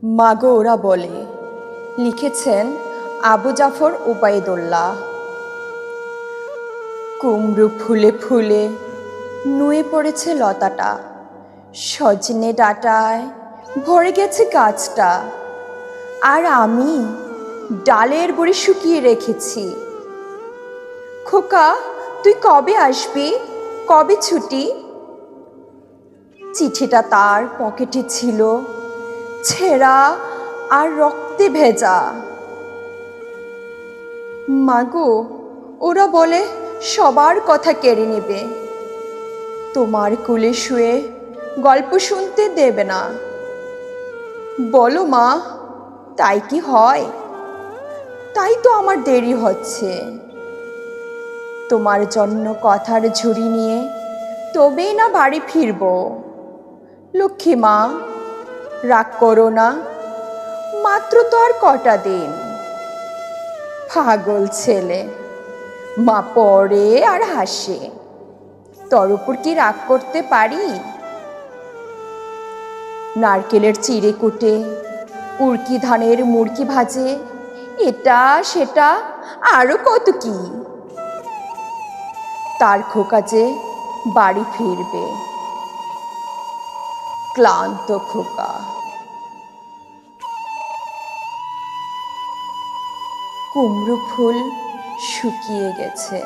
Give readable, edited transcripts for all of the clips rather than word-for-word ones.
মাগো ওরা বলে, লিখেছেন আবু জাফর ওবায়দুল্লাহ। কুমড়ো ফুলে ফুলে নুয়ে পড়েছে লতাটা, সজনে ডাঁটায় ভরে গেছে গাছটা, আর আমি ডালের বড়ি শুকিয়ে রেখেছি। খোকা, তুই কবে আসবি? কবে ছুটি? চিঠিটা তার পকেটে ছিল, ছেঁড়া আর রক্তে ভেজা। মাগো ওরা বলে সবার কথা কেড়ে নেবে, তোমার কোলে শুয়ে গল্প শুনতে দেবে না। বলো মা, তাই কি হয়? তাই তো আমার দেরি হচ্ছে। তোমার জন্য কথার ঝুড়ি নিয়ে তবেই না বাড়ি ফিরব। লক্ষ্মী মা, রাগ করো না, মাত্র তো আর কটা দিন। পাগল ছেলে, মা পড়ে আর হাসে, তোর উপর কি রাগ করতে পারি? নারকেলের চিড়ে কুটে, উড়কি ধানের মুড়কি ভাজে, এটা সেটা আরো কত কি। তার খোকা যে বাড়ি ফিরবে, ক্লান্ত খোকা। কুমড়ো ফুল শুকিয়ে গেছে,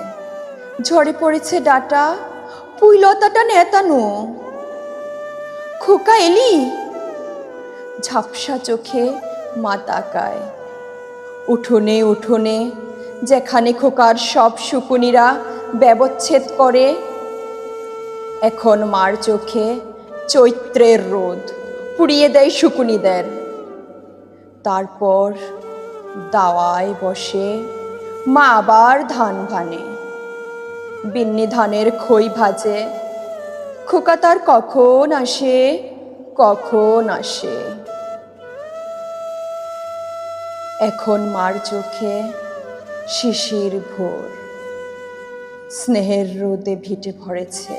ঝরে পড়েছে ডাটা, পুইলতাটা নেতানো। খোকা এলি? ঝাপসা চোখে মা তাকায়। উঠোনে উঠোনে যেখানে খোকার সব শুকুনিরা ব্যবচ্ছেদ করে, এখন মার চোখে চৈত্রের রোদ পুড়িয়ে দেয় শুকুনিদের। তারপর দাওয়ায় বসে মা আবার ধান ভানে, বিন্নি ধানের খই ভাজে। খোকা তার কখন আসে, কখন আসে। এখন মার চোখে শিশির ভোর, স্নেহের রোদে ভিটে ভরেছে।